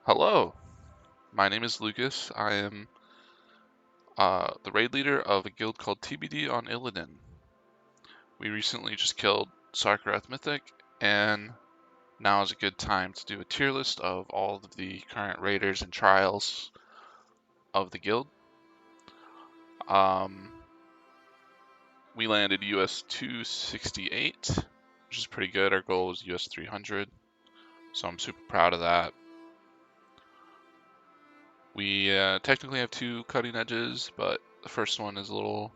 Hello, my name is Lucas. I am the raid leader of a guild called Tbd on Illidan. We recently just killed Sarkarath Mythic, and now is a good time to do a tier list of all of the current raiders and trials of the guild. Um, we landed US 268, which is pretty good. Our goal was US 300, so I'm super proud of that. We technically have two cutting edges, but the first one is a little.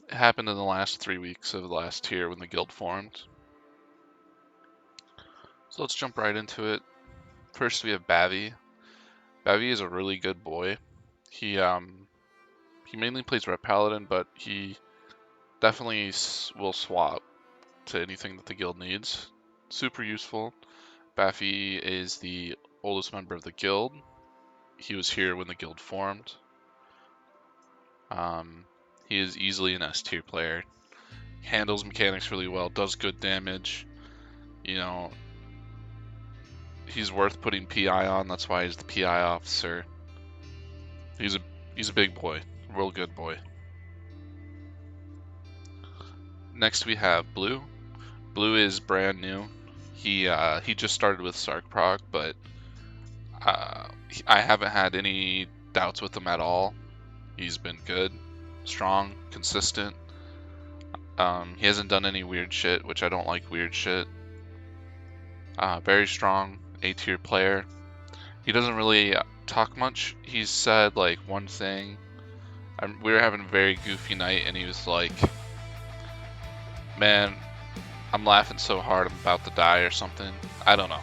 It happened in the last 3 weeks of the last tier when the guild formed. So let's jump right into it. First we have Bavi. Bavi is a really good boy. He mainly plays Red Paladin, but he definitely will swap to anything that the guild needs. Super useful. Bavi is the oldest member of the guild. He was here when the guild formed. He is easily an S tier player. Handles mechanics really well, does good damage. You know, he's worth putting PI on. That's why he's the PI officer. He's a big boy, real good boy. Next we have Blue. Blue is brand new. He just started with Sark Proc, but I haven't had any doubts with him at all. He's been good, strong, consistent. He hasn't done any weird shit, which I don't like weird shit. Very strong, A tier player. He doesn't really talk much. He's said like one thing. We were having a very goofy night, and he was like, "Man, I'm laughing so hard I'm about to die," or something. I don't know.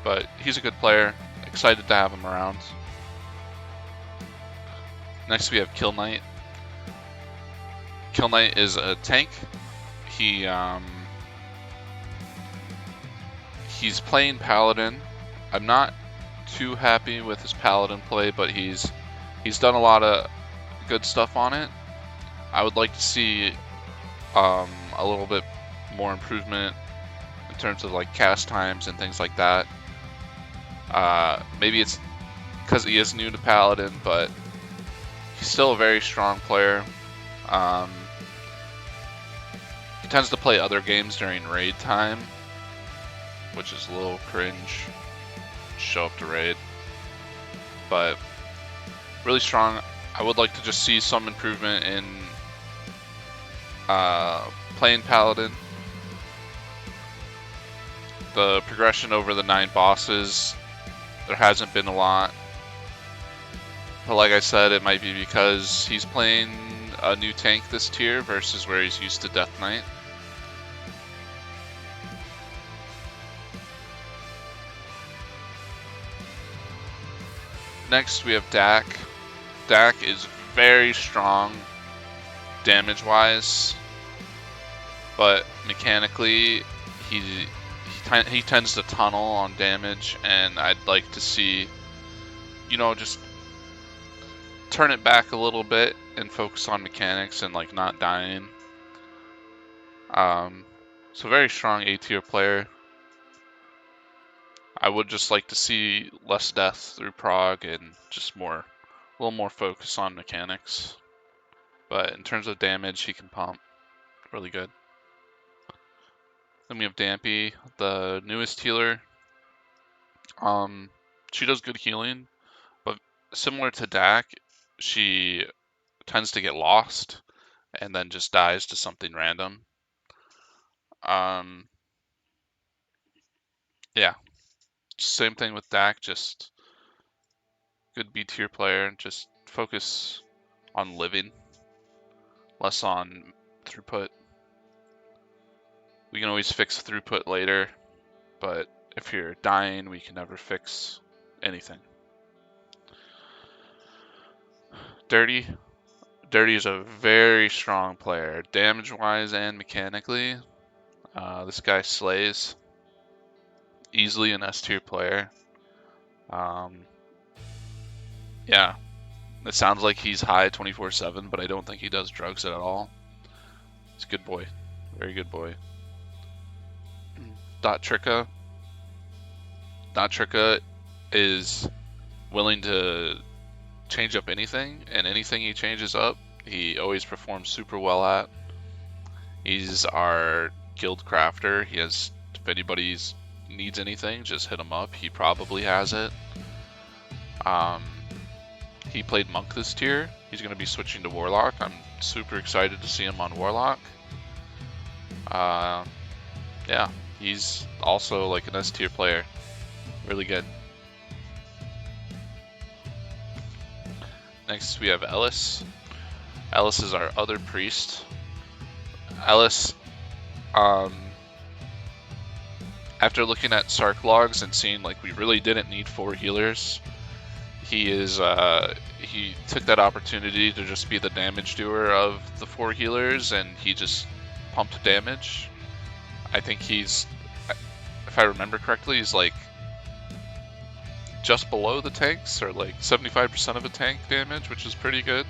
But he's a good player. Excited to have him around. Next we have Kill Knight. Kill Knight is a tank. He's playing Paladin. I'm not too happy with his Paladin play, but he's done a lot of good stuff on it. I would like to see a little bit more improvement in terms of like cast times and things like that. Maybe it's because he is new to Paladin, but he's still a very strong player. He tends to play other games during raid time, which is a little cringe. Show up to raid, but really strong. I would like to just see some improvement in playing Paladin. The progression over the 9 bosses, there hasn't been a lot. But like I said, it might be because he's playing a new tank this tier versus where he's used to Death Knight. Next we have Dak. Dak is very strong damage-wise, but mechanically he tends to tunnel on damage, and I'd like to see, just turn it back a little bit and focus on mechanics and like not dying. So very strong A tier player. I would just like to see less death through prog and just a little more focus on mechanics. But in terms of damage, he can pump really good. Then we have Dampy, the newest healer. She does good healing, but similar to Dak, she tends to get lost and then just dies to something random. Yeah, same thing with Dak, just good B tier player. Just focus on living, less on throughput. We can always fix throughput later, but if you're dying, we can never fix anything. Dirty. Dirty is a very strong player, damage-wise and mechanically. This guy slays. Easily an S tier player. Yeah, it sounds like he's high 24/7, but I don't think he does drugs at all. He's a good boy, very good boy. Dot Tricka is willing to change up anything, and anything he changes up, he always performs super well at. He's our guild crafter. He has, if anybody needs anything, just hit him up. He probably has it. He played Monk this tier. He's going to be switching to Warlock. I'm super excited to see him on Warlock. Yeah, he's also like an S tier player. Really good. Next we have Ellis. Ellis is our other priest. Ellis, after looking at Sark logs and seeing like we really didn't need 4 healers, he took that opportunity to just be the damage doer of the 4 healers, and he just pumped damage. I think he's, if I remember correctly, he's like just below the tanks, or like 75% of a tank damage, which is pretty good.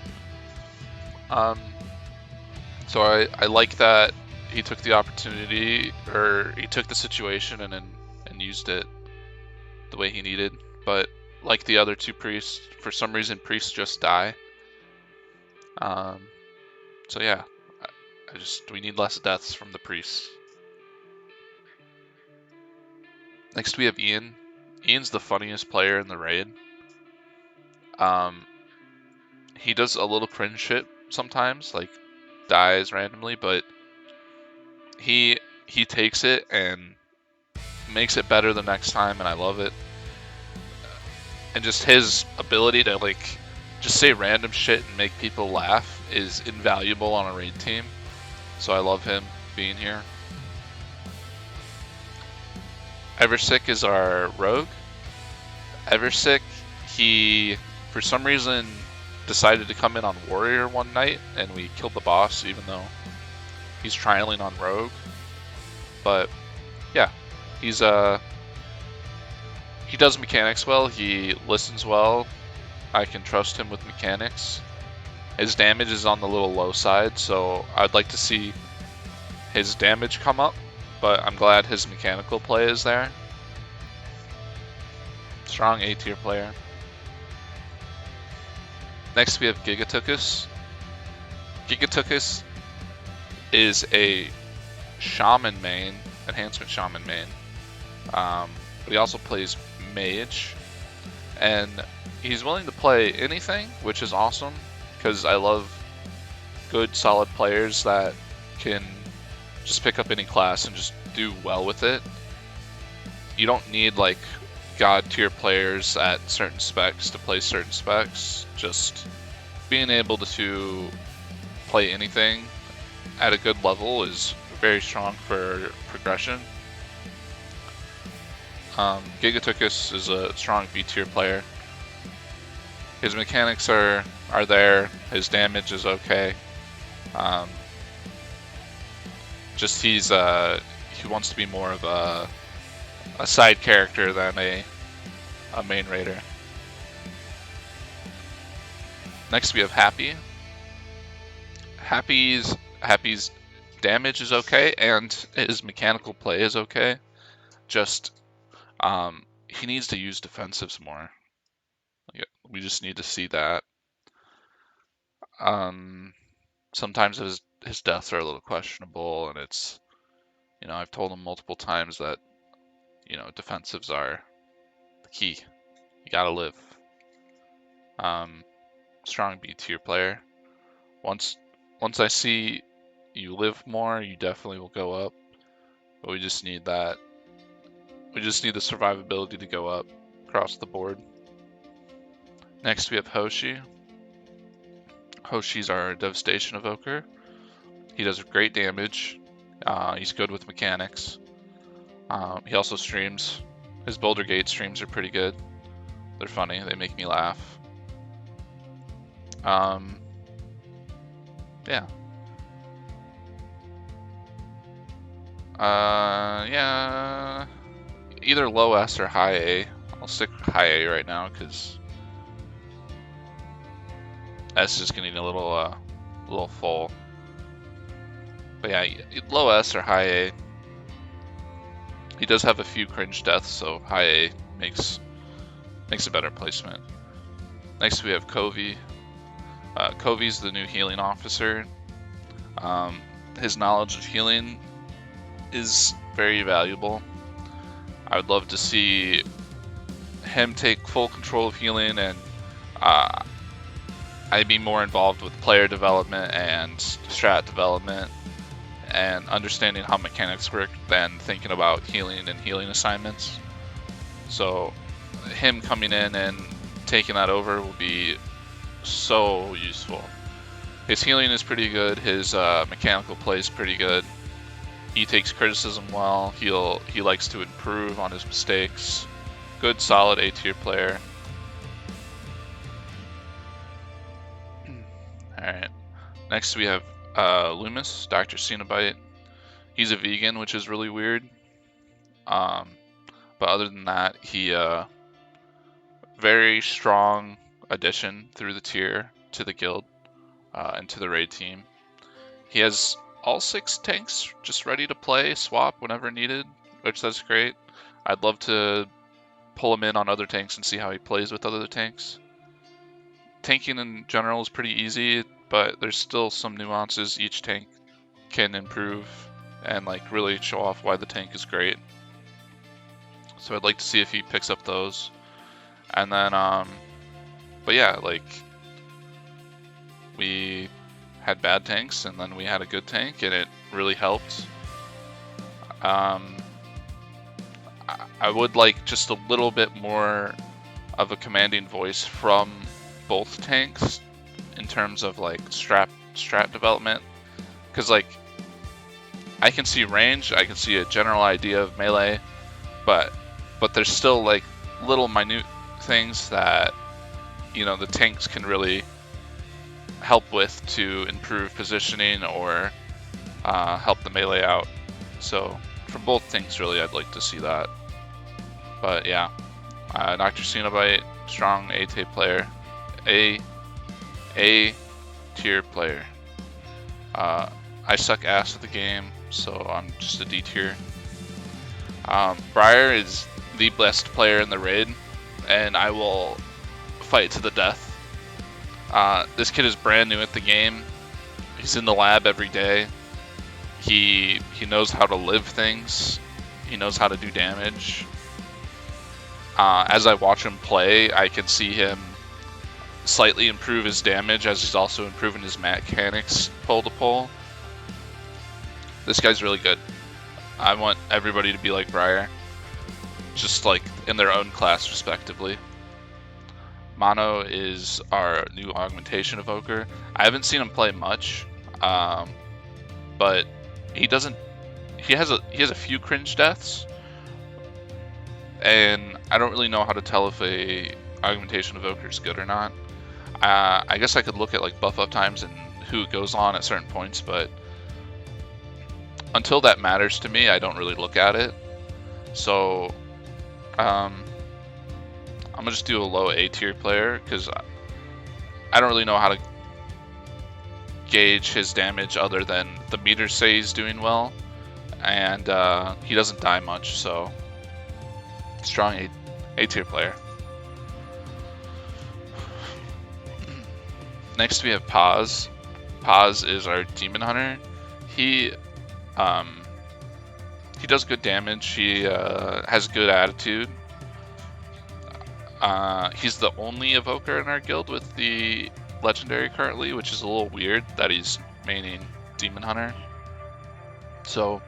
So I like that he took the opportunity, or he took the situation and used it the way he needed. But like the other 2 priests, for some reason priests just die. So yeah, we need less deaths from the priests. Next we have Ian. Ian's the funniest player in the raid. He does a little cringe shit sometimes, like dies randomly, but he takes it and makes it better the next time, and I love it. And just his ability to like just say random shit and make people laugh is invaluable on a raid team. So I love him being here. Eversick is our rogue. Eversick, he for some reason decided to come in on warrior one night, and we killed the boss even though he's trialing on rogue. But yeah, he does mechanics well, he listens well, I can trust him with mechanics. His damage is on the little low side, so I'd like to see his damage come up, but I'm glad his mechanical play is there. Strong A tier player. Next we have Gigatukus. Gigatukus is a shaman main, enhancement shaman main. But he also plays mage, and he's willing to play anything, which is awesome, because I love good solid players that can just pick up any class and just do well with it. You don't need like god tier players at certain specs to play certain specs. Just being able to play anything at a good level is very strong for progression. Gigatukus is a strong B tier player. His mechanics are there. His damage is okay. Just he wants to be more of a side character than a main raider. Next we have Happy. Happy's damage is okay, and his mechanical play is okay. Just he needs to use defensives more. We just need to see that. Sometimes his deaths are a little questionable, and it's, I've told him multiple times that, defensives are the key. You gotta live. Strong B tier player. Once I see you live more, you definitely will go up. But we just need that. We just need the survivability to go up across the board. Next we have Hoshi. Hoshi's our Devastation Evoker. He does great damage. He's good with mechanics. He also streams. His Boulder Gate streams are pretty good. They're funny. They make me laugh. Yeah. Yeah. Either low S or high A. I'll stick with high A right now because S is getting a little full. But yeah, low S or high A. He does have a few cringe deaths, so high A makes makes a better placement. Next we have Covey. Covey's the new healing officer. His knowledge of healing is very valuable. I would love to see him take full control of healing, and I'd be more involved with player development and strat development and understanding how mechanics work than thinking about healing and healing assignments. So him coming in and taking that over will be so useful. His healing is pretty good. His mechanical play is pretty good. He takes criticism well. He likes to improve on his mistakes. Good, solid A tier player. All right. Next we have Loomis, Dr. Cenobite. He's a vegan, which is really weird. But other than that, he very strong addition through the tier to the guild and to the raid team. He has all 6 tanks just ready to play, swap whenever needed, which that's great. I'd love to pull him in on other tanks and see how he plays with other tanks. Tanking in general is pretty easy, but there's still some nuances each tank can improve and like really show off why the tank is great. So I'd like to see if he picks up those. And then, but yeah, like we had bad tanks and then we had a good tank and it really helped. I would like just a little bit more of a commanding voice from both tanks in terms of like strat development, because like I can see range, I can see a general idea of melee, but there's still like little minute things that, you know, the tanks can really help with to improve positioning or help the melee out. So from both things, really, I'd like to see that. But yeah, Dr. Cenobite, strong A tier player, A tier player. I suck ass at the game, so I'm just a D tier. Briar is the best player in the raid, and I will fight to the death. This kid is brand new at the game. He's in the lab every day. He knows how to live things. He knows how to do damage. As I watch him play, I can see him slightly improve his damage as he's also improving his mechanics pole to pole. This guy's really good. I want everybody to be like Briar, just like in their own class respectively. Mono is our new augmentation evoker. I haven't seen him play much, but he has a few cringe deaths, and I don't really know how to tell if a augmentation evoker is good or not. I guess I could look at like buff up times and who it goes on at certain points, but until that matters to me, I don't really look at it. So I'm gonna just do a low A tier player because I don't really know how to gauge his damage other than the meters say he's doing well, and he doesn't die much, so strong A tier player. Next we have Paz. Paz is our demon hunter. He does good damage. He has good attitude. He's the only evoker in our guild with the legendary currently, which is a little weird that he's maining demon hunter. So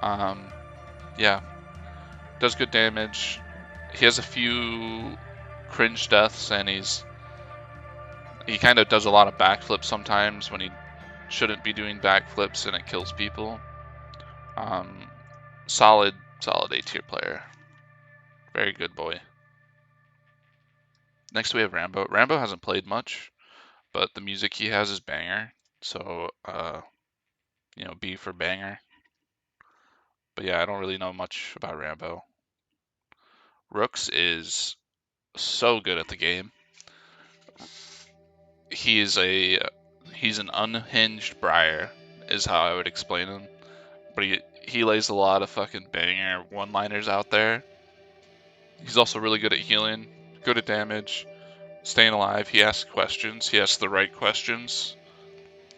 yeah, does good damage. He has a few cringe deaths, and he kind of does a lot of backflips sometimes when he shouldn't be doing backflips, and it kills people. Solid A tier player. Very good boy. Next we have Rambo. Rambo hasn't played much, but the music he has is banger. So, B for banger. But yeah, I don't really know much about Rambo. Rooks is so good at the game. He's an unhinged Briar, is how I would explain him. But he lays a lot of fucking banger one-liners out there. He's also really good at healing, good at damage, staying alive. He asks questions. He asks the right questions.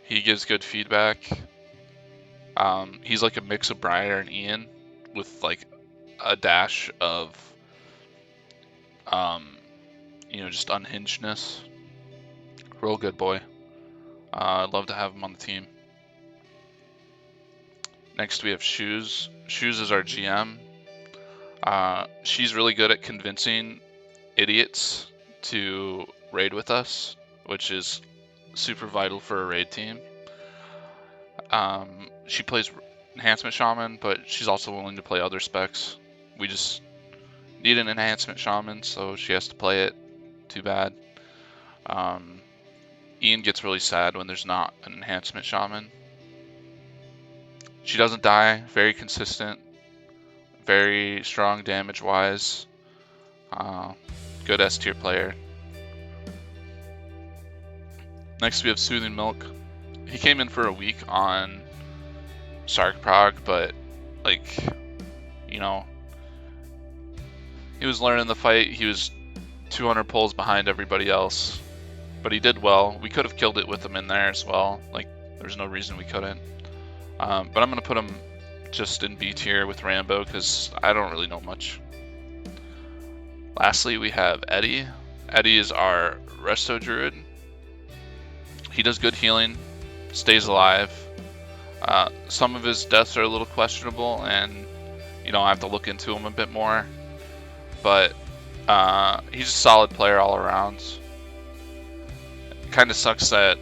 He gives good feedback. He's like a mix of Briar and Ian with like a dash of, just unhingedness. Real good boy. I'd love to have him on the team. Next we have Shoes. Shoes is our GM. She's really good at convincing idiots to raid with us, which is super vital for a raid team. She plays Enhancement Shaman, but she's also willing to play other specs. We just need an Enhancement Shaman, so she has to play it. Too bad. Ian gets really sad when there's not an Enhancement Shaman. She doesn't die, very consistent, very strong damage-wise. Good S tier player. Next we have Soothing Milk. He came in for a week on Sark Prog, but he was learning the fight. He was 200 pulls behind everybody else, but he did well. We could have killed it with him in there as well. There's no reason we couldn't. But I'm gonna put him just in B tier with Rambo because I don't really know much. Lastly, we have Eddie. Eddie is our Resto Druid. He does good healing, stays alive. Some of his deaths are a little questionable, and I have to look into him a bit more. But he's a solid player all around. It kind of sucks that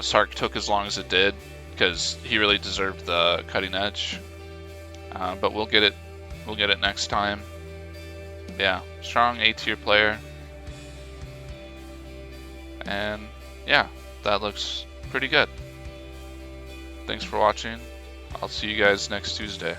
Sark took as long as it did because he really deserved the cutting edge. But we'll get it. We'll get it next time. Yeah, strong A tier player. And yeah, that looks pretty good. Thanks for watching. I'll see you guys next Tuesday.